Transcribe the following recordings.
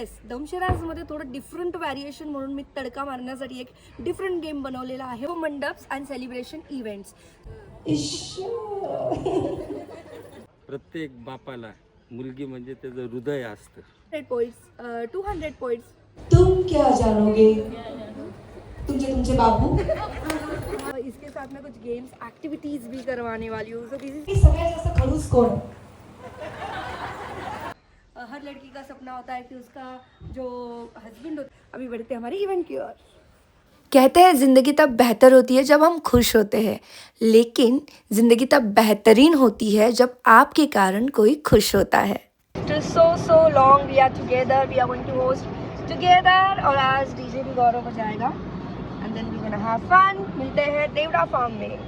Yes, दमशराजमध्ये थोडं different variation म्हणून मी तडका मारण्यासाठी एक डिफरंट गेम बनवलेला आहे, मंडप्स अँड सेलिब्रेशन इव्हेंट्स. प्रत्येक बापाला मुलगी म्हणजे त्याचं हृदय असतं. 100 पॉइंट्स, 200 पॉइंट्स. तुम क्या जानोगे तुमचे बाबू. इसके साथ में कुछ गेम्स एक्टिविटीज भी करवाने वाली हूँ. सो दिस इज की सगळ्यात जास्त खडूस कोण? हर लड़की का सपना होता है कि उसका जो हस्बैंड होता है. अभी बढ़ते हैं हमारे इवेंट की ओर. कहते हैं ज़िंदगी तब बेहतर होती है जब हम खुश होते हैं, लेकिन ज़िंदगी तब बेहतरीन होती है जब आपके कारण कोई खुश होता है. After so long we are together, we are going to host together. और आज डीजे भी गौरव बजाएगा and then we're gonna have fun. मिलते हैं देवड़ा फार्म में.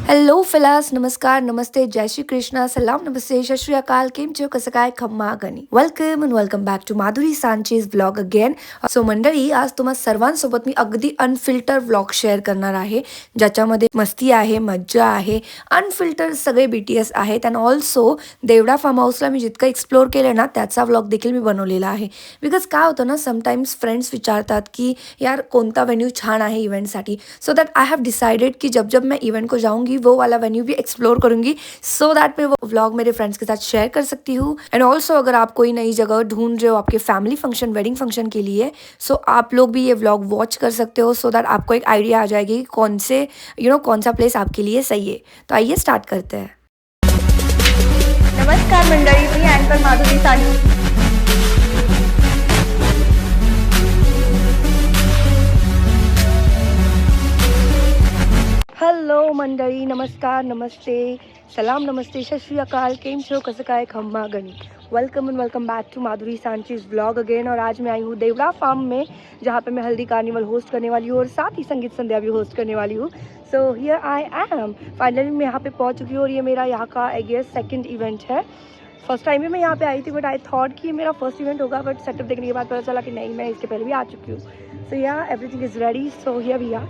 हेलो फिलास, नमस्कार, नमस्ते, जय श्री कृष्णा, सलाम, नमस्ते, सत श्री अकाल, केम छो, कसं काय, खम्मा गणी. Welcome and welcome back to Madhuri Sanchez vlog again. So मंडळी, आज तुम्हा सर्वांसोबत मी अगदी अनफिल्टर व्लॉग शेअर करणार आहे, ज्याच्यामध्ये मस्ती आहे, मज्जा आहे, अनफिल्टर सगळे BTS आहेत. अँड ऑल्सो देवडा फार्म हाऊसला मी जितकं एक्सप्लोर केलं ना, त्याचा व्लॉग देखील मी बनवलेला आहे. बिकॉज काय होतं ना, समटाइम्स फ्रेंड्स विचारतात की यार कोणता वेन्यू छान आहे इवेंटसाठी. So that I have decided कि जब जब मैं इवेंट को जाऊँगी वो वाला वेन्यू भी एक्सप्लोर करूंगी, सो दैट मैं वो व्लॉग मेरे फ्रेंड्स के साथ शेयर कर सकती हूँ. एंड ऑल्सो अगर आप कोई नई जगह ढूंढ रहे हो आपके फैमिली फंक्शन, वेडिंग फंक्शन के लिए, सो आप लोग भी ये व्लॉग वॉच कर सकते हो, सो दैट आपको एक आइडिया आ जाएगी कि कौन से कौन सा प्लेस आपके लिए सही है. तो आइए स्टार्ट करते हैं. नमस्कार मंडळी, मी अँकर माधुरी सांचेज. हॅलो मंडळी, नमस्कार, नमस्ते, सलाम, नमस्ते, सत श्री अकाल, केम छो, कसं काय, खम्मा गणी. Welcome and welcome back to Madhuri Sanchez vlog again. और आज मैं आई हूँ देवड़ा फार्म में, जहाँ पे मैं हल्दी कार्निवल होस्ट करने वाली हूँ और साथ ही संगीत संध्या भी होस्ट करने वाली हूँ. So here I am, finally मैं यहाँ पे पहुँच चुकी हूँ और ये मेरा यहाँ का आई गेस सेकंड इवेंट है. फर्स्ट टाइम भी मैं यहाँ पे आई थी, बट आई थॉट कि ये मेरा फर्स्ट इवेंट होगा, बट सेटअप देखने के बाद पता चला कि नहीं, मैं इसके पहले भी आ चुकी हूँ. सो या everything is ready, so here we are.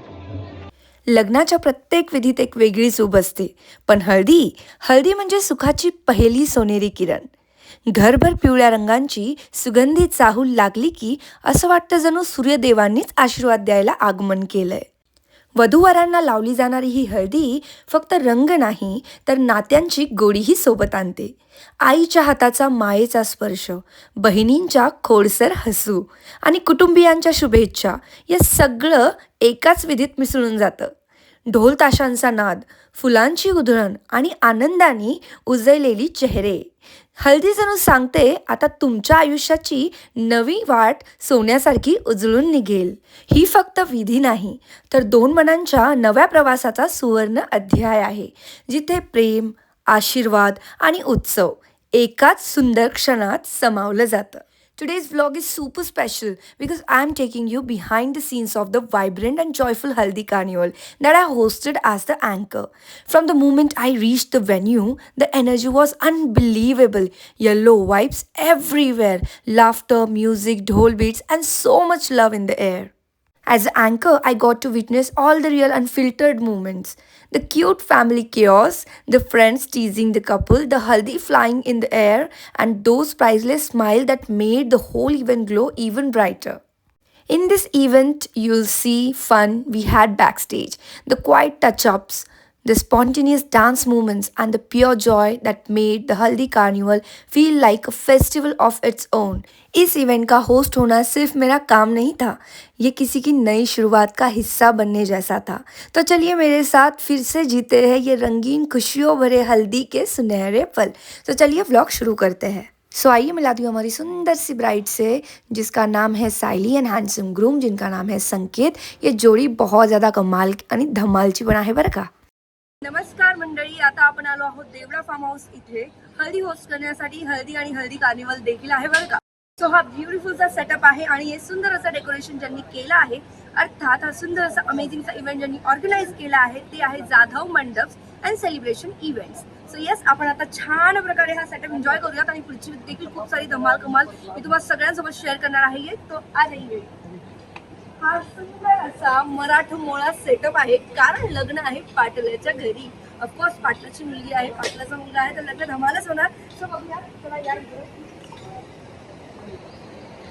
लग्नाच्या प्रत्येक विधीत एक वेगळी चूब असते, पण हळदी म्हणजे सुखाची पहिली सोनेरी किरण. घरभर पिवळ्या रंगांची सुगंधी चाहूल लागली की असं वाटतं जणू सूर्यदेवांनीच आशीर्वाद द्यायला आगमन केलंय. वधूवरांना लावली जाणारी ही हळदी फक्त रंग नाही, तर नात्यांची गोडीही सोबत आणते. आईच्या हाताचा मायेचा स्पर्श, बहिणींच्या खोडसर हसू आणि कुटुंबियांच्या शुभेच्छा, या सगळं एकाच विधीत मिसळून जातं. ढोल ताशांचा नाद, फुलांची उधळण आणि आनंदाने उजळलेली चेहरे. हळदी जणू सांगते, आता तुमच्या आयुष्याची नवी वाट सोन्यासारखी उजळून निघेल. ही फक्त विधी नाही, तर दोन मनांच्या नव्या प्रवासाचा सुवर्ण अध्याय आहे, जिथे प्रेम, आशीर्वाद आणि उत्सव एकाच सुंदर क्षणात समावलं जातं. Today's vlog is super special because I'm taking you behind the scenes of the vibrant and joyful Haldi Carnival that I hosted as the anchor. From the moment I reached the venue, the energy was unbelievable. Yellow vibes everywhere, laughter, music, dhol beats, and so much love in the air. As an anchor, I got to witness all the real unfiltered moments. The cute family chaos, the friends teasing the couple, the haldi flying in the air, and those priceless smiles that made the whole event glow even brighter. In this event, you'll see fun we had backstage, the quiet touch-ups, the spontaneous dance movements, and the pure joy that made the Haldi Carnival feel like a festival of its own. Is event का host होना सिर्फ मेरा काम नहीं था, ये किसी की नई शुरुआत का हिस्सा बनने जैसा था. तो चलिए मेरे साथ फिर से जीते हैं ये रंगीन खुशियों भरे हल्दी के सुनहरे पल. तो चलिए व्लॉग शुरू करते हैं. सो आइए मिलाती हूँ हमारी सुंदर सी ब्राइड से, जिसका नाम है सायली, एंड हैंडसम ग्रूम जिनका नाम है संकेत. ये जोडी बहुत ज़्यादा कमाल आणि धमालची पण आहे बरं का. नमस्कार मंडळी, आता आपण आलो आहोत देवड़ा फार्म हाऊस इथे हल्दी होस्ट करण्यासाठी. हल्दी आणि हल्दी कार्निवल देखील आहे बरं का. सो हा ब्युटिफुलचा सेटअप आहे आणि हे सुंदर असं डेकोरेशन ज्यांनी केलं आहे, अर्थात हा सुंदर असा अमेझिंगचा इव्हेंट ज्यांनी ऑर्गनाईज केला आहे, ते आहे Jadhav mandaps and celebration events. So yes, आपण आता छान प्रकारे हा सेटअप एन्जॉय करूयात आणि पुढची देखील खूप सारी धमाल कमाल मी तुम्हाला सगळ्यांसोबत शेअर करणार आहे. तो आ जाइए. हा सुंदर असा मराठमोळा सेटअप आहे, कारण लग्न आहे पाटलाच्या घरी. ऑफकोर्स पाटलाची मुलगी आहे, पाटलाचा मुलगा आहे, तर लग्न धमालच होणार. सो बघूया, चला या.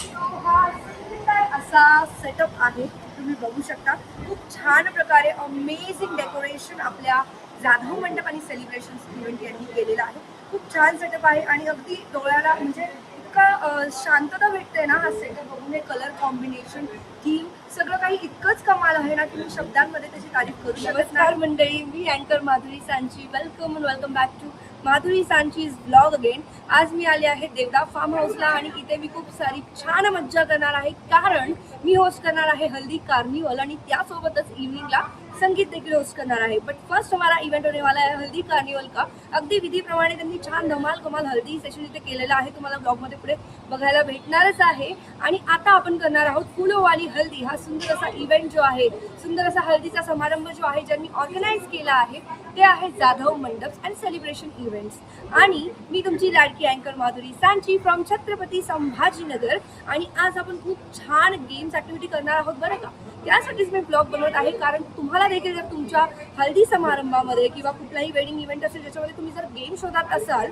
हा सुंदर असा सेटअप आहे, तुम्ही बघू शकता. खूप छान प्रकारे अमेझिंग डेकोरेशन आपल्या जाधव मंडप आणि सेलिब्रेशन इव्हेंट यांनी केलेलं आहे. खूप छान सेटअप आहे आणि अगदी डोळ्याला म्हणजे इतका शांतता भेटते ना हा सेटअप बघून. हे कलर कॉम्बिनेशन, थीम, सगळं काही इतकंच कमाल आहे ना की मी शब्दांमध्ये त्याची तारीफ करू शकत नाही. मंडळी, मी अँकर Madhuri Sanchi. Welcome back to Madhuri Sanchi's blog again. आज मी आले आहे देवडा फार्म हाऊसला आणि इथे मी खूप सारी छान मज्जा करणार आहे, कारण मी होस्ट करणार आहे हल्दी कार्निवल आणि त्यासोबतच इव्हनिंगला संगीत देखील होस्ट करणार आहे. बट फर्स्ट हमारा इव्हेंट होने वाला है हल्दी कार्निवल का. अगदी विधीप्रमाणे त्यांनी छान धमाल कमाल हल्दी सेशन इथे केलेलं आहे, तुम्हाला ब्लॉगमध्ये पुढे बघायला भेटणारच आहे. आणि आता आपण करणार आहोत फुलोवाली हल्दी. हा सुंदर असा इव्हेंट जो आहे, सुंदर असा हल्दीचा समारंभ जो आहे ज्यांनी ऑर्गनाईज केला आहे ते आहे जाधव मंडप अँड सेलिब्रेशन इव्हेंट्स. आणि मी तुमची लाडकी अँकर माधुरी सांची फ्रॉम छत्रपती संभाजीनगर. आणि आज आपण खूप छान गेम्स ॲक्टिव्हिटी करणार आहोत बरं का. त्यासाठीच मी ब्लॉग बनवत आहे, कारण तुम्हाला देखील जर तुमच्या हल्दी समारंभामध्ये किंवा कुठलाही वेडिंग इव्हेंट असेल ज्याच्यामध्ये तुम्ही जर गेम शोधत असाल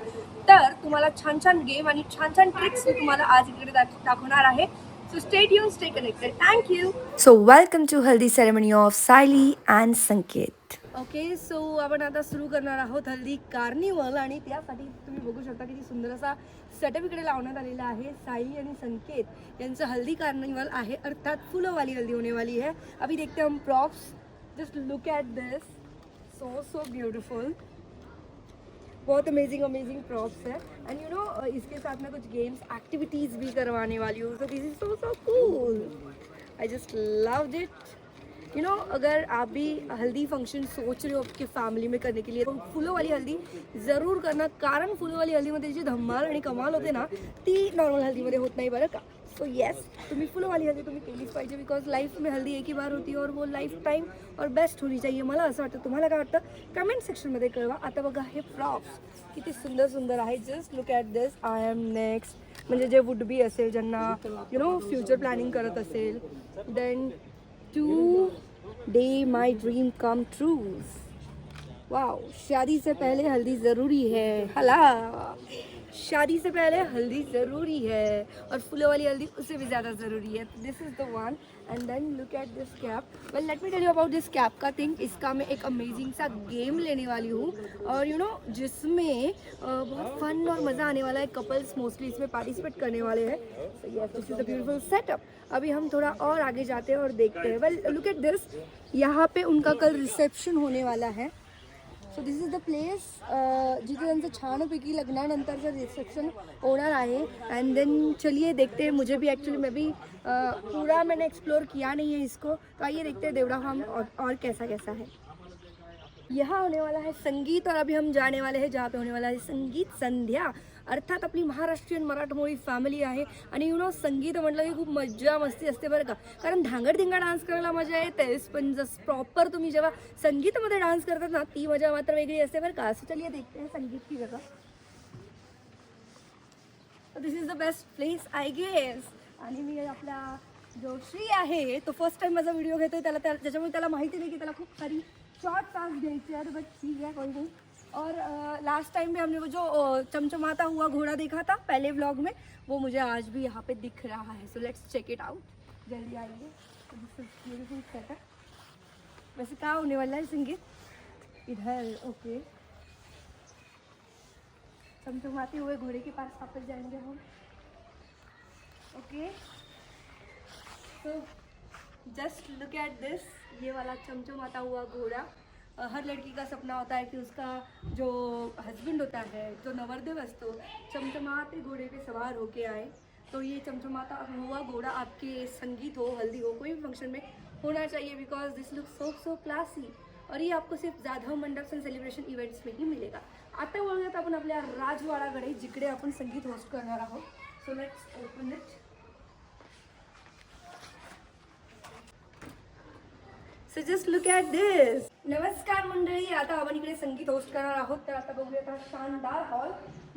तर तुम्हाला छान छान गेम आणि छान छान ट्रिक्स मी तुम्हाला आज इकडे दाखवणार आहे. So stay tune, stay connected. Thank you. So welcome to Haldi ceremony of Saili and Sanket. Okay, so आपण आता सुरू करणार आहोत हल्दी कार्निवल. आणि त्यासाठी तुम्ही बघू शकता किती सुंदर असा सेटअप इकडे लावण्यात आलेला आहे. साई आणि संकेत यांचं हल्दी कार्निवल आहे, अर्थात फुलोवाली हल्दी होने वाली है. अभी देखते हैं हम props. Just look at this, so beautiful. बहुत अमेजिंग प्रॉप्स है. एंड यू नो इसके साथ में कुछ गेम्स एक्टिविटीज़ भी करवाने वाली हूँ. So this is so cool. I just loved it. You know, अगर आप भी हल्दी फंक्शन सोच रहे हो आपके फॅमिली में करने के लिए तो फुलों वाली हल्दी ज़रूर करना, कारण फुलों वाली हल्दीमध्ये जी धमाल आणि कमाल होते ना ती नॉर्मल हल्दीमध्ये होत नाही बरं का. सो येस, तुम्ही फुलों वाली हल्दी तुम्ही केलीच पाहिजे, बिकॉज लाईफ में हल्दी एक ही बार होती है और वो लाइफ टाइम और बेस्ट होनी चाहिए. मला असं वाटतं. तुम्हाला काय वाटतं कमेंट सेक्शनमध्ये कळवा. आता बघा हे प्रॉप्स किती सुंदर आहे. Just look at this. I am next. म्हणजे जे वुड बी असेल, ज्यांना यू नो फ्युचर प्लॅनिंग करत असेल, then today my dream come trues. Wow, शादी से पहले हल्दी ज़रूरी है. हला, शादी से पहले हल्दी ज़रूरी है और फूलों वाली हल्दी उससे भी ज़्यादा ज़रूरी है. This is the one. And then look at this cap. Well, let me tell you about this cap का थिंग. इसका मैं एक अमेजिंग सा गेम लेने वाली हूँ और यू नो जिसमें बहुत फन और मज़ा आने वाला है. कपल्स मोस्टली इसमें पार्टिसिपेट करने वाले हैं. So yes, this is the beautiful setup. अभी हम थोड़ा और आगे जाते हैं और देखते हैं. वेल, लुक एट दिस. यहाँ पे उनका कल रिसेप्शन होने वाला है. So this is the place जिथे त्यांचं छानपैकी लग्नानंतरचं रिसेप्शन होणार आहे. एंड देन चलिए देखते हैं. मुझे भी एक्चुअली मैं भी पूरा मैंने एक्सप्लोर किया नहीं है इसको, तो आइए देखते हैं देवड़ा फार्म और कैसा है. यहाँ होने वाला है संगीत और अभी हम जाने वाले हैं जहाँ पे होने वाला है संगीत संध्या. अर्थात आपली महाराष्ट्रीयन मराठमोळी फॅमिली आहे आणि यू नो संगीत म्हटलं की खूप मज्जा मस्ती असते बरं का. कारण धांगडधिंगा डान्स करायला मजा येतेच, पण जस्ट प्रॉपर तुम्ही जेव्हा संगीतामध्ये डान्स करतात ना ती मजा मात्र वेगळी असते बरं का. सो चलिए देखते हैं संगीत की जगह. This is the best place I guess. आणि मी आपला जो श्री आहे तो फर्स्ट टाइम माझा व्हिडिओ घेतोय. त्याच्यामुळे त्याला माहिती नाही की त्याला खूप सारी शॉर्ट डांस घ्यायचे आहेत, बट ठीक है कोई नहीं. और लास्ट टाइम में हमने वो जो चमचमाता हुआ घोड़ा देखा था पहले व्लॉग में, वो मुझे आज भी यहाँ पे दिख रहा है. So let's check it out. जल्दी आइए. Beautiful setup. वैसे क्या होने वाला है संगीत इधर. ओके, चमचमाते हुए घोड़े के पास वापस जाएंगे हम. ओके, तो जस्ट लुक एट दिस. ये वाला चमचमाता हुआ घोड़ा. हर लड़की का सपना होता है कि उसका जो हस्बैंड होता है, जो नवरदेव असतो, चमचमाते घोड़े पे सवार होके आए. तो ये चमचमाता हुआ घोड़ा आपके संगीत हो, हल्दी हो, कोई भी फंक्शन में होना चाहिए, because this look so classy. और ये आपको सिर्फ जाधव मंडप एंड सेलिब्रेशन इव्हेंट्स में ही मिलेगा. आता वळूयात आपण आपल्या राजवाडाकडे, जिकडे आपण संगीत होस्ट करणार आहोत. So let's open it. So just look at this. नमस्कार मंडळी, आता आपण इकडे संगीत होस्ट करणार आहोत. तर आता बघूयात हा शानदार हॉल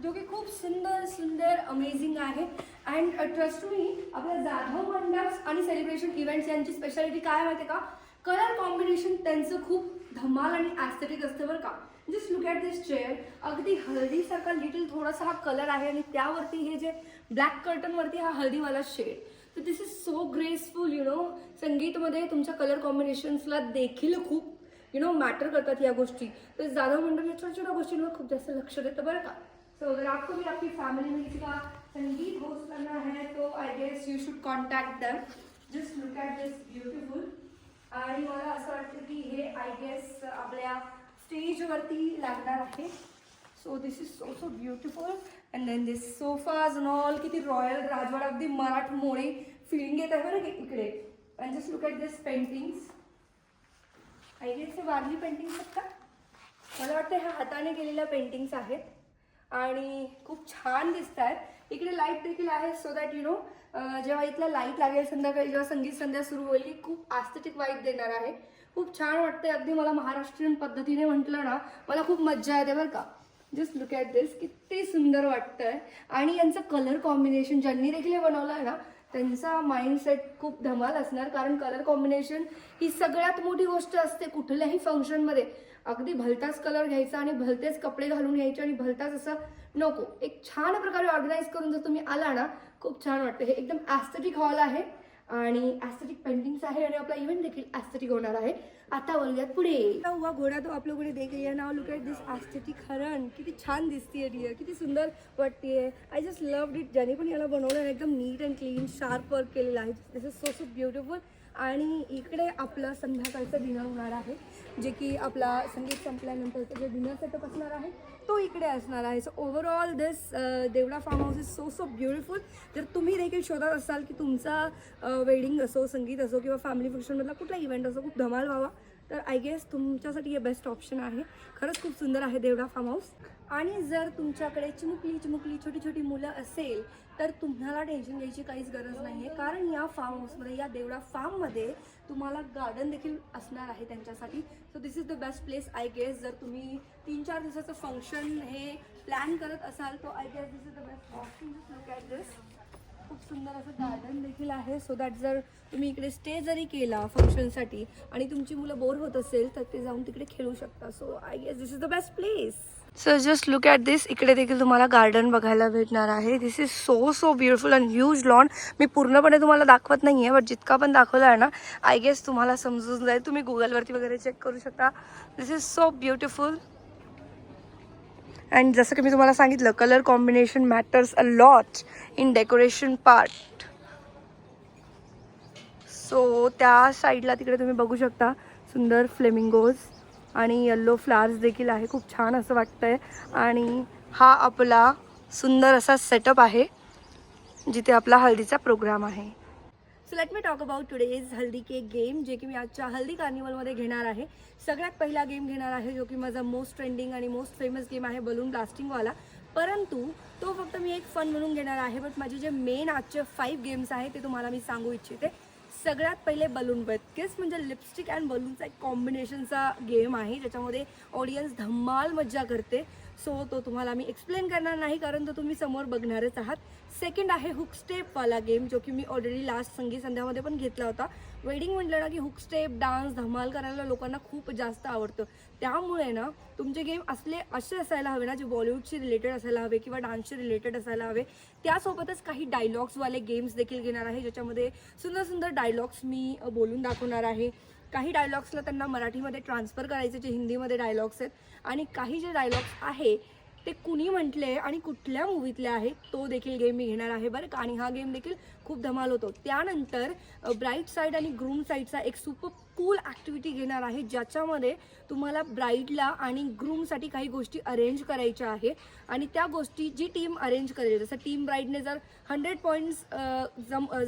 जो की खूप सुंदर अमेझिंग आहे. अँड ट्रस्ट मी, आपल्या जाधव मंडप आणि सेलिब्रेशन इव्हेंट्स यांची स्पेशालिटी काय माहिती का, कलर कॉम्बिनेशन त्यांचं खूप धमाल आणि ॲस्थेटिक असतं बरं का. Just look at this chair. अगदी हळदीसारखा लिटिल थोडासा हा कलर आहे आणि त्यावरती हे जे ब्लॅक कर्टनवरती हा हळदीवाला शेड. तर दिस इज सो ग्रेसफुल संगीतमध्ये तुमच्या कलर कॉम्बिनेशन्सला देखील खूप मॅटर करतात या गोष्टी. तर जाधव मंडळ या छोट्या छोट्या गोष्टींवर खूप जास्त लक्ष देतं बरं का. सो अगर आपको भी आपकी फैमिली में किसी का संगीत होस्ट करना है तो I guess you should contact them. Just look at this beautiful. आणि मला असं वाटतं की हे आय गेस आपल्या स्टेजवरती लागणार आहे. So this is so beautiful. And then this sofas and all. किती रॉयल राजवाडा अगदी मराठमोळी फिलिंग येत आहे बरं इकडे. And just look at this paintings. I guess हे वारली पेंटिंग्स आहेत का? मला वाटतं ह्या हाताने केलेल्या पेंटिंग्स आहेत आणि खूप छान दिसत आहेत. इकडे लाईट देखील आहे सो दॅट जेव्हा इथला लाईट लागेल संध्याकाळी जेव्हा संगीत संध्या सुरू होईल की खूप ॲस्थेटिक वाईब देणार आहे. खूप छान वाटते. अगदी मला महाराष्ट्रीयन पद्धतीने म्हटलं ना मला खूप मज्जा येते बरं का. जस्ट लुक ॲट दिस. किती सुंदर वाटतंय. आणि यांचं कलर कॉम्बिनेशन ज्यांनी देखील हे बनवलं आहे ना त्यांचा माइंडसेट खूप धमाल असणार. कारण कलर कॉम्बिनेशन ही सगळ्यात मोठी गोष्ट असते कुठल्याही फंक्शनमध्ये. अगदी भलताच कलर घ्यायचा आणि भलतेच कपडे घालून यायचे आणि भलताच असं नको. एक छान प्रकारे ऑर्गनाईज करून जर तुम्ही आला ना खूप छान वाटतं. हे एकदम ॲस्थेटिक हॉल आहे आणि ॲस्थेटिक पेंटिंग्स आहे आणि आपला इव्हेंट देखील ॲस्थेटिक होणार आहे. आता बोलूयात पुढे. हुआ घोडा तो आप लोगों ने देख लिया. Now look at this aesthetic हरण. किती छान दिसतीये डिअर. किती सुंदर वाटतेय. I just loved it. ज्याने पण याला बनवलं एकदम नीट अँड क्लीन शार्प वर्क केलेलं आहे. This is so beautiful. आणि इकडे आपलं संध्याकाळचं डिनर होणार आहे जे की आपला संगीत संपल्यानंतरचं जे डिनर सेटअप असणार आहे तो इकडे असणार आहे. So overall this Devda farm house is so beautiful. जर तुम्ही देखील शोधत असाल की तुमचा वेडिंग असो संगीत असो किंवा फॅमिली फंक्शनमधला कुठला इव्हेंट असो खूप धमाल व्हावा तर आय गेस तुमच्यासाठी हे बेस्ट ऑप्शन आहे. खरंच खूप सुंदर आहे देवडा फार्म हाऊस. आणि जर तुमच्याकडे चिमुकली छोटी छोटी मुलं असेल तर तुम्हाला टेन्शन घ्यायची काहीच गरज नाही आहे. कारण या फार्म हाऊसमध्ये या देवडा फार्ममध्ये तुम्हाला गार्डन देखील असणार आहे त्यांच्यासाठी. So this is the best place I guess. जर तुम्ही 3-4 दिवसाचं फंक्शन हे प्लॅन करत असाल तो I guess this is the best option. Just look at this. खूप सुंदर असं गार्डन देखील आहे. सो दॅट जर तुम्ही इकडे स्टे जरी केला फंक्शनसाठी आणि तुमची मुलं बोर होत असेल तर ते जाऊन तिकडे खेळू शकता. So I guess this is the best place. So just look at this. इकडे देखील तुम्हाला गार्डन बघायला भेटणार आहे. This is so beautiful and huge lawn. मी पूर्णपणे तुम्हाला दाखवत नाही आहे बट जितका पण दाखवला आहे ना आय गेस तुम्हाला समजून जाईल. तुम्ही गुगलवरती वगैरे चेक करू शकता. दिस इज सो ब्युटिफुल. अँड जसं की मी तुम्हाला सांगितलं colour combination matters a lot in decoration part. So त्या साईडला तिकडे तुम्ही बघू शकता सुंदर फ्लेमिंगोज आणि येल्लो फ्लावर्स देखील आहे. खूप छान असं वाटतंय. आणि हा आपला सुंदर असा सेटअप आहे जिथे आपला हळदीचा प्रोग्राम आहे. So let me talk about today's haldi cake game जे की मी आजच्या हल्दी कार्निवलमध्ये घेणार आहे. सगळ्यात पहिला गेम घेणार आहे जो की माझा मोस्ट ट्रेंडिंग आणि मोस्ट फेमस गेम आहे बलून ब्लास्टिंगवाला. परंतु तो फक्त मी एक फन म्हणून घेणार आहे. बट माझे जे मेन आजचे 5 गेम्स आहे ते तुम्हाला मी सांगू इच्छिते. सगळ्यात पहिले बलून बकेट्स म्हणजे लिपस्टिक अँड बलूनचा एक कॉम्बिनेशनचा गेम आहे ज्याच्यामध्ये ऑडियन्स धम्माल मज्जा करते. सो तो तुम्हाला मी एक्सप्लेन करणार नाही कारण तो तुम्ही समोर बघणारच आहात. सेकंड आहे हुक स्टेपवाला गेम जो की मी ऑलरेडी लास्ट संगीत संध्यामध्ये पण घेतला होता. वेडिंग म्हटलं ना की हुक स्टेप डान्स धमाल करायला लोकांना खूप जास्त आवडतं. त्यामुळे ना तुमचे गेम असे असायला हवे ना जे बॉलिवूडशी रिलेटेड असायला हवे किंवा डान्सशी रिलेटेड असायला हवे. त्यासोबतच काही डायलॉग्सवाले गेम्स देखील घेणार आहे ज्याच्यामध्ये सुंदर सुंदर डायलॉग्स मी बोलून दाखवणार आहे. काही डायलॉग्सला त्यांना मराठीमध्ये ट्रान्सफर करायचे जे हिंदीमध्ये डायलॉग्स आहेत आणि काही जे डायलॉग्स आहे ते कुणी म्हटले आणि कुठल्या मूवीतले आहे तो देखील गेम मी घेणार आहे बरं का. आणि हा गेम देखील खूप धमाल होतो. त्यानंतर ब्राईड साईड आणि ग्रूम साईडचा एक सुपर कूल ॲक्टिव्हिटी घेणार आहे ज्याच्यामध्ये तुम्हाला ब्राईडला आणि ग्रूमसाठी काही गोष्टी अरेंज करायच्या आहे आणि त्या गोष्टी जी टीम अरेंज करेल जसं टीम ब्राईडने जर 100 पॉईंट्स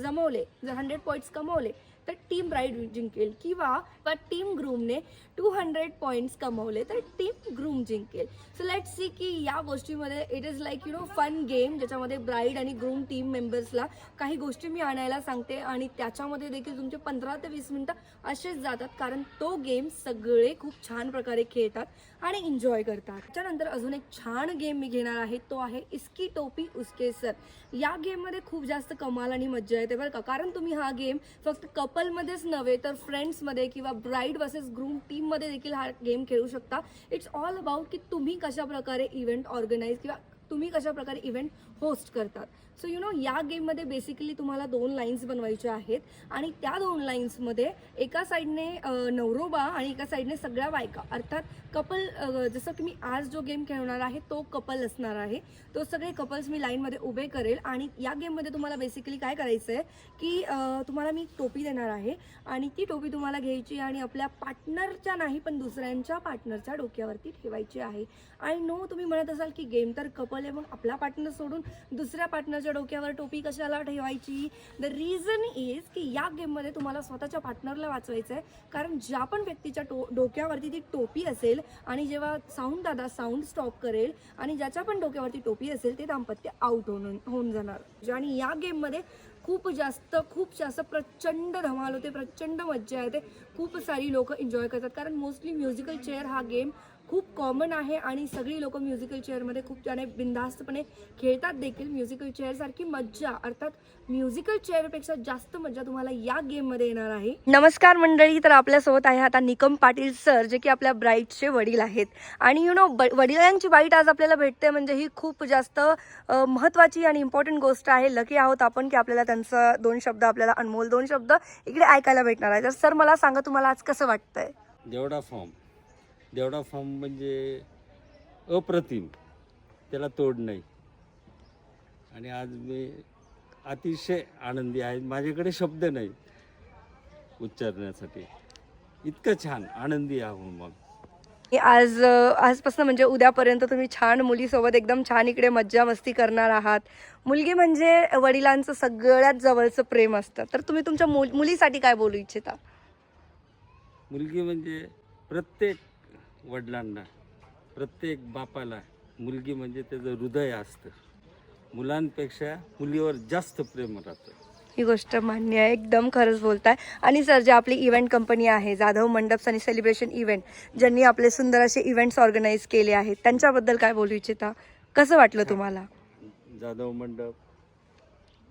जमवले जर 100 पॉईंट्स कमवले तर टीम ब्राईड जिंकेल किंवा टीम ग्रूमने 200 पॉईंट्स कमवले तर टीम ग्रूम जिंकेल. सो लेट्स सी की या गोष्टीमध्ये it is like fun game ज्याच्यामध्ये ब्राईड आणि ग्रूम टीम मेंबर्सला काही गोष्टी मी आणायला सांगते आणि त्याच्यामध्ये देखील तुमचे 15 ते 20 मिनटं असेच जातात कारण तो गेम सगळे खूप छान प्रकारे खेळतात आणि एन्जॉय करतात. त्याच्यानंतर अजून एक छान गेम मी घेणार आहे तो आहे इसकी टोपी उसके सर. या गेममध्ये खूप जास्त कमाल आणि मज्जा येते बरं का. कारण तुम्ही हा गेम फक्त कपलमध्येच नव्हे तर फ्रेंड्समध्ये किंवा ब्राईड वर्सेस ग्रूम टीममध्ये देखील हा गेम खेळू शकता. इट्स ऑल अबाउट की तुम्ही कशा प्रकारे इव्हेंट ऑर्गनाईज किंवा तुम्ही कशा प्रकारे इव्हेंट होस्ट करतात. सो यू नो या गेममध्ये बेसिकली तुम्हाला 2 लाईन्स बनवायच्या आहेत आणि त्या 2 लाईन्समध्ये एका साईडने नवरोबा आणि एका साईडने सगळ्या बायका, अर्थात कपल. जसं की मी आज जो गेम खेळणार आहे तो कपल असणार आहे. तो सगळे कपल्स मी लाईनमध्ये उभे करेल आणि या गेममध्ये तुम्हाला बेसिकली काय करायचं आहे की तुम्हाला मी टोपी देणार आहे आणि ती टोपी तुम्हाला घ्यायची आणि आपल्या पार्टनरच्या नाही पण दुसऱ्यांच्या पार्टनरच्या डोक्यावरती ठेवायची आहे. आणि नो तुम्ही म्हणत असाल की गेम तर कपल आहे, मग आपला पार्टनर सोडून दुसऱ्या पार्टनरच्या डोक्यावर टोपी कशाला ठेवायची? द रिझन इज की या गेममध्ये तुम्हाला स्वतःच्या पार्टनरला वाचवायचं आहे. कारण ज्या पण व्यक्तीच्या डोक्यावरती ती टोपी असेल आणि जेव्हा दादा साऊंड स्टॉप करेल आणि ज्याच्या पण डोक्यावरती टोपी असेल ते दाम्पत्य आउट होऊन जाणार. आणि या गेममध्ये खूप जास्त प्रचंड धमाल होते, प्रचंड मज्जा येते, खूप सारी लोक एन्जॉय करतात. कारण मोस्टली म्युझिकल चेअर हा गेम खूप कॉमन आहे आणि सगळी लोक म्युझिकल चेअरमध्ये खूप त्याने बिनधास्तपणे खेळतात देखील. म्युझिकल चेअरसारखी मज्जा, अर्थात म्युझिकल चेअरपेक्षा जास्त मज्जा तुम्हाला या गेममध्ये येणार आहे. नमस्कार मंडळी, तर आपल्यासोबत आहे आता निकम पाटील सर, जे की आपल्या ब्राईडचे वडील आहेत. आणि यू नो वडिलांची बाईट आज आपल्याला भेटते म्हणजे ही खूप जास्त महत्त्वाची आणि इम्पॉर्टंट गोष्ट आहे. लकी आहोत आपण की आपल्याला त्यांचं 2 शब्द, आपल्याला अनमोल 2 शब्द इकडे ऐकायला भेटणार आहे. तर सर मला सांगा, तुम्हाला आज कसं वाटतंय? देवडा फॉर्म म्हणजे अप्रतिम, त्याला तोड नाही. आणि आज मी अतिशय आनंदी आहे, माझ्याकडे शब्द नाही उच्चारण्यासाठी, इतकं छान आनंदी आहो. मग आजपासून म्हणजे उद्यापर्यंत तुम्ही छान मुलीसोबत एकदम छान इकडे मज्जा मस्ती करणार आहात. मुलगी म्हणजे वडिलांचं सगळ्यात जवळचं प्रेम असतं. तर तुम्ही तुमच्या मुलीसाठी काय बोलू इच्छिता? मुलगी म्हणजे प्रत्येक वडिलांना, प्रत्येक बापाला मुलगी म्हणजे त्याचं हृदय असतं. मुलांपेक्षा मुलीवर जास्त प्रेम राहतं. ही गोष्ट मान्य आहे, एकदम खरंच बोलताय. आणि सर, जे आपली इव्हेंट कंपनी आहे जाधव मंडप्स आणि सेलिब्रेशन इव्हेंट, ज्यांनी आपले सुंदर असे इव्हेंट्स ऑर्गनाईज केले आहेत, त्यांच्याबद्दल काय बोलू इच्छिता? कसं वाटलं तुम्हाला? जाधव मंडप,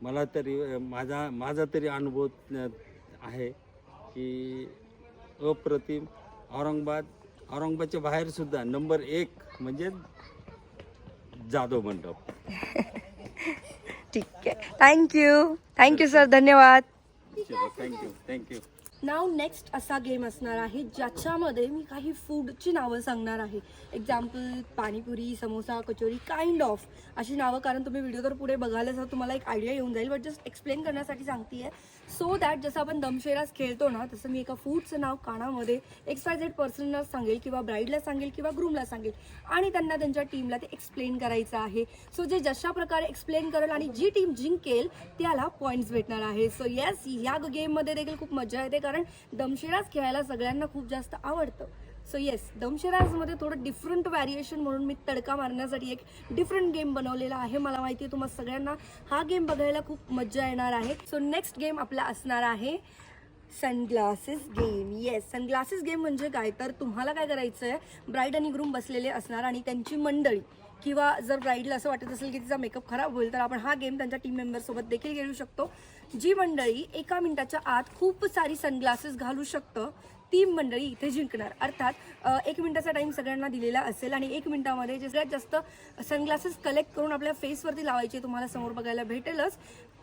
मला तरी माझा तरी अनुभव आहे की अप्रतिम. औरंगाबादच्या बाहेर सुद्धा नंबर 1 म्हणजे जाधव मंडप. ठीक आहे, थँक्यू सर, धन्यवाद. थँक्यू. नाव नेक्स्ट असा गेम असणार आहे ज्याच्यामध्ये मी काही फूडची नावं सांगणार आहे. Example panipuri, samosa, kachori, kind of अशी नावं. कारण तुम्ही व्हिडिओ तर पुढे बघायला तर तुम्हाला एक आयडिया येऊन जाईल, बट जस्ट एक्सप्लेन करण्यासाठी सांगते आहे. सो दॅट जसं आपण दमशेराज खेळतो ना, तसं मी एका फूडचं नाव कानामध्ये XYZ पर्सनला सांगेल किंवा ब्राईडला सांगेल किंवा ग्रूमला सांगेल आणि त्यांना त्यांच्या टीमला ते एक्सप्लेन करायचं आहे. सो जे जशा प्रकारे एक्सप्लेन करेल आणि जी टीम जिंकेल त्याला पॉईंट्स भेटणार आहे. सो येस, या गेममध्ये देखील खूप मजा येते कारण दमशेराज खेळायला सगळ्यांना खूप जास्त आवडतं. सो येस, दमशेराजमध्ये थोडं डिफरंट व्हॅरिएशन म्हणून मी तडका मारण्यासाठी एक डिफरंट गेम बनवलेला आहे. मला माहिती आहे तुम्हाला सगळ्यांना हा गेम बघायला खूप मजा येणार आहे. सो नेक्स्ट गेम आपला असणार आहे sunglasses game. Yes, sunglasses game म्हणजे काय, तर तुम्हाला काय करायचं आहे, ब्राईड आणि ग्रूम बसलेले असणार आणि त्यांची मंडळी, किंवा जर ब्राईडला असं वाटत असेल की तिचा मेकअप खराब होईल तर आपण हा गेम त्यांच्या टीम मेंबरसोबत देखील खेळू शकतो. जी मंडळी 1 मिनिटाच्या आत खूप सारी सनग्लासेस घालू शकतं ती मंडळी इथे जिंकणार. अर्थात 1 मिनिटाचा टाईम सगळ्यांना दिलेला असेल आणि 1 मिनिटामध्ये जे सगळ्यात जास्त सनग्लासेस कलेक्ट करून आपल्या फेसवरती लावायचे तुम्हाला समोर बघायला भेटेलच.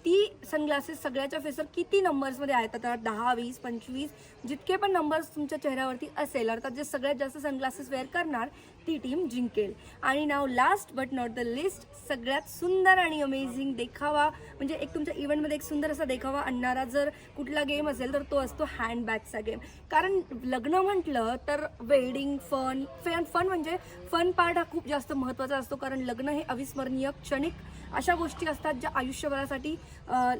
ती सनग्लासेस सगळ्याच्या फेसवर किती नंबर्समध्ये आहेत, आता 10, 20, 25 जितके पण नंबर्स तुमच्या चेहऱ्यावरती असेल, अर्थात जे सगळ्यात जास्त सनग्लासेस वेअर करणार ती टीम जिंकेल. आणि नाव last but not the list, सगळ्यात सुंदर आणि अमेझिंग देखावा म्हणजे एक तुमच्या इव्हेंटमध्ये एक सुंदर असा देखावा आणणारा जर कुठला गेम असेल तर तो असतो हँडबॅगचा गेम. कारण लग्न म्हटलं तर वेडिंग फन म्हणजे फन पार्ट हा खूप जास्त महत्त्वाचा असतो. कारण लग्न हे अविस्मरणीय क्षणिक अशा गोष्टी असतात ज्या आयुष्यभरासाठी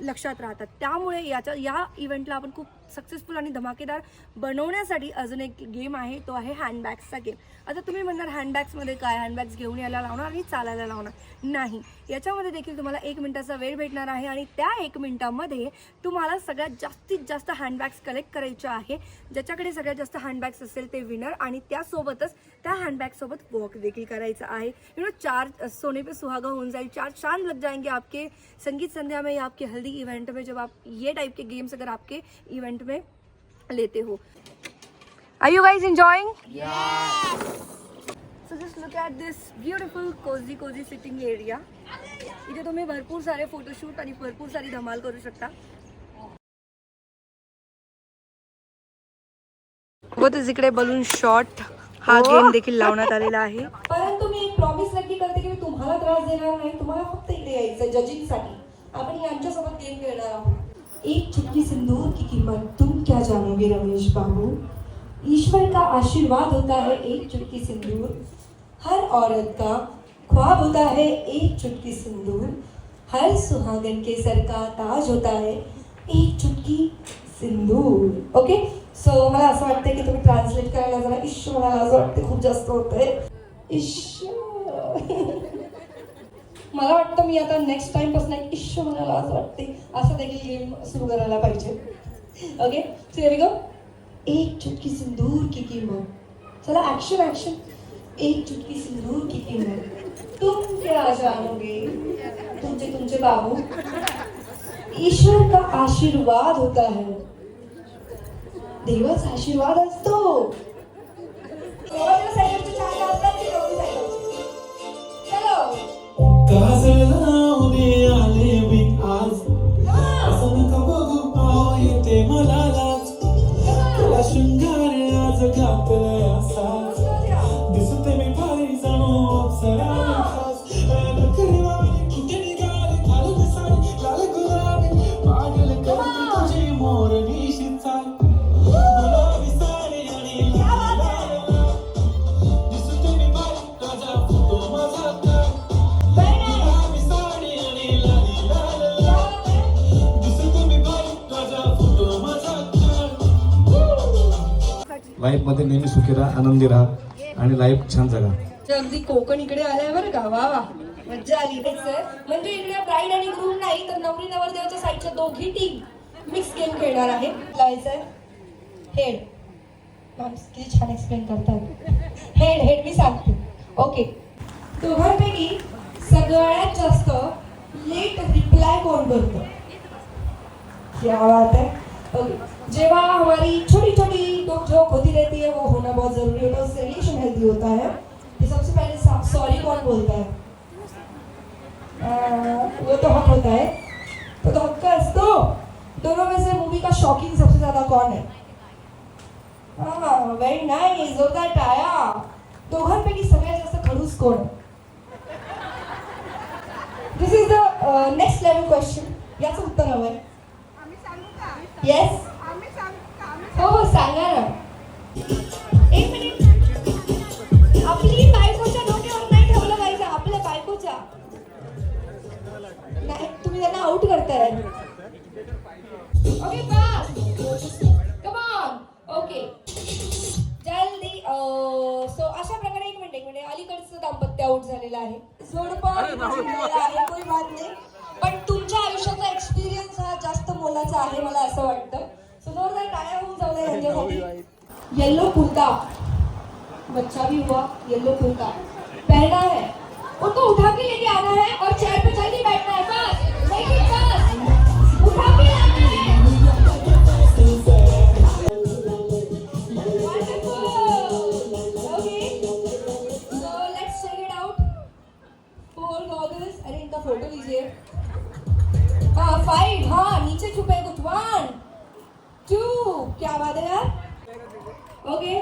लक्षात राहतात. त्यामुळे या इव्हेंटला आपण खूप सक्सेसफुल आणि धमाकेदार बनवण्यासाठी अजून एक गेम आहे, तो आहे हँडबॅग्सचा गेम. आता तुम्ही म्हणणार हँडबॅग्समध्ये काय, हँडबॅग्स घेऊन यायला लावणार आणि चालायला लावणार? नाही, याच्यामध्ये देखील तुम्हाला 1 मिनिटाचा वेळ भेटणार आहे आणि त्या 1 मिनिटामध्ये तुम्हाला सगळ्यात जास्तीत जास्त हँडबॅग्स कलेक्ट करायच्या आहे. ज्याच्याकडे सगळ्यात जास्त हँडबॅग्स असेल ते विनर आणि त्यासोबतच त्या हँडबॅगसोबत वॉक देखील करायचं आहे. 4 सोने पे सुहागा होऊन जाईल, 4 चांद लग जाएंगे आपके संगीत संध्या में या आपके हल्दी इवेंट में, जब आप ये टाइप के गेम्स अगर आपके इवेंट में लेते हो. Are you guys enjoying? Yes. So just look at this beautiful cozy sitting area. इथे तुम्ही भरपूर सारे फोटोशूट आणि भरपूर सारी धमाल करू शकता. सोबतच इकडे बलून शॉट हा गेम देखील लावण्यात आलेला आहे. परंतु मी प्रॉमिस नक्की करते की मी तुम्हाला त्रास देणार नाही. तुम्हाला फक्त इकडे यायचं जजिंगसाठी. आपण यांच्यासोबत गेम खेळणार आहोत. एक चुटकी सिंदूर की कीमत तुम क्या जानोगे रमेश बाबू. ईश्वर का आशीर्वाद होता है एक चुटकी सिंदूर. हर औरत का ख्वाब होता है एक चुटकी सिंदूर. हर सुहागन के सर का ताज होता है एक चुटकी सिंदूर. ओके, सो मला असं वाटतं की तुम्ही ट्रान्सलेट करायला जरा इश, मला असं वाटतं खूप जास्त होतंय इश. मला वाटतं मी आता नेक्स्ट टाइम पासून एक इश म्हणायला असं वाटते असं देखील गेम सुरू करायला पाहिजे. Okay, so here we go. एक चुटकी सिंदूर की कीमत. चला ऍक्शन ऍक्शन. एक चुटकी सिंदूर की कीमत तुम क्या जानोगे. तुमचे बाबू. ईश्वर का आशीर्वाद होता है. देवाचा आशीर्वाद असतो. देवाच्या साईडचे छान असतात की दोन्ही साईडचे. चलो काजळ लावणे आले मी आज. असं नका बघू पाव येते मला लाज. तुला शृंगार आज घातलाय असाच. दिसते मी भारी जणू अप्सरा खास. नखरेवाली कुठे निघाली घालून साडी लाल गुलाबी. पागल करते तुझी मोरनीशी चाल. गुलाबी साडी आणि लाल लाल. दिसते मी भारी ताजा फोटो माझा तर. गुलाबी साडी आणि लाल लाल. दिसते मी भारी ताजा फोटो माझा तर. लाईफ मध्ये नेहमी सुखी राहा, आनंदी राहा आणि लाईफ छान जगा. अगदी कोकण इकडे आलाय बरं का. वा वा, मज्जा आली. तेच आहे. म्हणजे इकडे ब्राईड आणि ग्रूम नाही तर नवरी नवरदेवाच्या साईडच्या दोघी टीम मिक्स गेम खेळणार आहे. लावायचंय हेड. मॅम किती छान एक्सप्लेन करतात. हेड हेड मी सांगते. ओके, दोघांपैकी सगळ्यात जास्त लेट रिप्लाय कोण करतं. क्या बात है. ओके, जेव्हा हमारी छोटी छोटी जोक होती रहती है वो होना बहुत जरूरी होता है. उससे रिलेशन हेल्दी होता है. ये सबसे पहले सॉरी कौन बोलता है. वो तो हक होता है. तो हक का असतो. दोनों में से मूवी का शॉकिंग सबसे ज्यादा कौन है. हाँ, वेरी नाइस. जोरदार टाळ्या. दोघांपैकी सगळ्यात जास्त खडूस कोण. This is the next level question. याचं उत्तर हवंय. येस, हो हो सांगा ना. एक मिनिट. आपली बायकोच्या डोक्यावर नाही ठेवलं पाहिजे. आपल्या बायकोच्या नाही, तुम्ही त्यांना आउट करताय. Okay pass. Come on. Okay जल्दी. सो अशा प्रकारे एक मिनिट अलीकडचं दाम्पत्य आउट झालेलं आहे. जोडपं आहे, कोई बात नाही. पण तुमच्या आयुष्याचा एक्सपिरियन्स हा जास्त मोलाचा आहे मला असं वाटतं. सो जोरदार टाळ्या होऊन जाऊ दे यांच्यासाठी. येलो कुर्ता. बच्चा भी हुआ. येलो कुर्ता पहना है. उनको उठा के लेके आना है और चेयर पे जल्दी बैठना है. बस make it fast. उठा के लाना है. Wonderful. Okay. So let's check it out. Four goggles. अरे इनका फोटो लीजिए. हाँ 5. हाँ नीचे छुपे कुछ. 1 2. क्या बात है यार. ओके,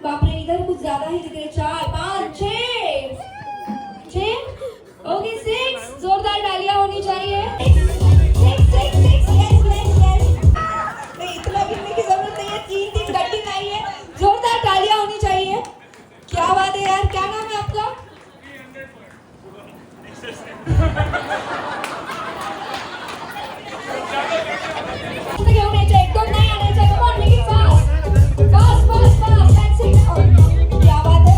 बाप रे इधर कुछ ज्यादा ही दिख रहे. 4 5 6. ओके 6. जोरदार तालियां होनी चाहिए. 6 यस यस यस. नहीं इतना गिनने की जरूरत नहीं है. 3 गड्डी नहीं है. जोरदार तालियां होनी चाहिए. क्या बात है यार. क्या नाम है आपका. घेऊन यायचं. 1 2 नाही आणायचं. Come on make it fast. Fast fast fast. That's it. क्या बात है.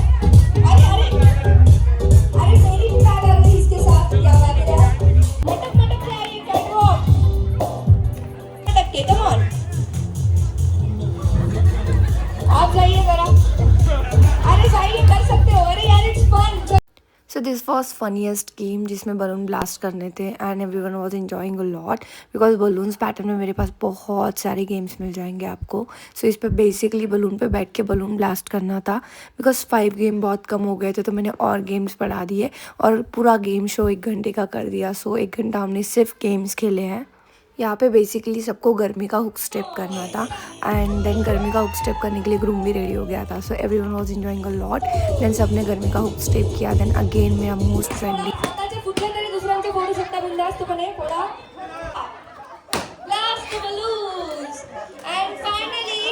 अरे मेरी भी बैग आ रही इसके साथ. क्या बात है यार. मटक मटक से आइए. कैटवॉक मटक के. कम ऑन आप जाइए जरा. अरे जाइए, कर सकते हो. अरे यार it's fun. So this was funniest game जिसमें बलून ब्लास्ट करने थे and everyone was enjoying a lot because balloons pattern में मेरे पास बहुत सारे गेम्स मिल जाएंगे आपको. सो इस पर बेसिकली बलून पे बैठ के बलून ब्लास्ट करना था बिकॉज 5 गेम बहुत कम हो गए थे तो मैंने और गेम्स बढ़ा दिए और पूरा गेम शो 1 घंटे का कर दिया. सो 1 घंटा हमने सिर्फ गेम्स खेले हैं. यहाँ पे बेसिकली सबको गर्मी का हुक स्टेप करना था एंड देन गर्मी का हुक स्टेप करने के लिए ग्रूम भी रेडी हो गया था. So everyone was enjoying a lot. Then सबने गर्मी का हुक स्टेप किया. देन अगेन मी आर मोस्ट फ्रेंडली. आताचे फुटले तरी दुसऱ्यांचे फोडू शकता बिनधास्तपणे. फोडा. Last balloons and finally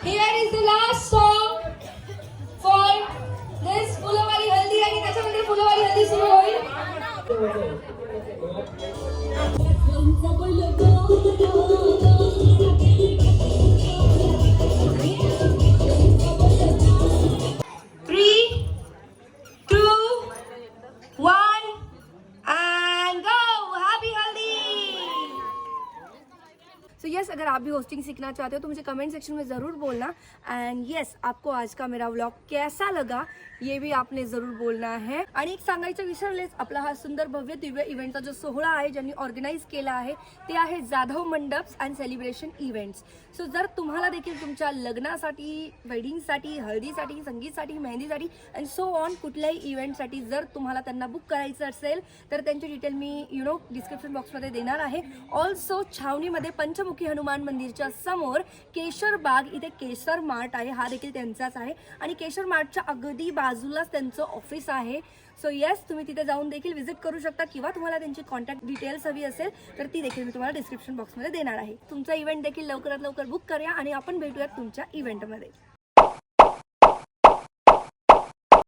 here is the last song for this फुलवाली हल्दी आणि त्याच्यानंतर फुलवाली हल्दी सुरू होईल. सो यस, अगर आप भी होस्टिंग सीखना चाहते हो तो मुझे कमेंट सेक्शन में ज़रूर बोलना. एंड येस, आपको आज का मेरा व्लॉग कैसा लगा ये भी आपने ज़रूर बोलना आहे. आणि एक सांगायचं विसरलेच, आपला हा सुंदर भव्य दिव्य इव्हेंटचा जो सोहळा आहे ज्यांनी ऑर्गनाईज केला आहे ते आहे Jadhav mandaps and celebration events. So जर तुम्हाला देखील तुमच्या लग्नासाठी, वेडिंगसाठी, हळदीसाठी, संगीतसाठी, मेहंदीसाठी अँड सो ऑन कुठल्याही इव्हेंटसाठी जर तुम्हाला त्यांना बुक करायचं असेल तर त्यांची डिटेल मी डिस्क्रिप्शन बॉक्समध्ये देणार आहे. ऑल्सो छावणीमध्ये पंचमुखी हनुमान मंदिरच्या समोर केशर बाग इथे केशर मार्ट आहे, हा देखील त्यांचाच आहे आणि केशर मार्टच्या अगदी बाजूलाच त्यांचं ऑफिस आहे. सो येस, तुम्ही तिथे जाऊन देखील व्हिजिट करू शकता किंवा तुम्हाला त्यांची कॉन्टॅक्ट डिटेल्स हवी असेल तर ती देखील मी तुम्हाला डिस्क्रिप्शन बॉक्समध्ये देणार आहे. तुमचा इव्हेंट देखील लवकरात लवकर बुक करूया आणि आपण भेटूयात तुमच्या इव्हेंटमध्ये.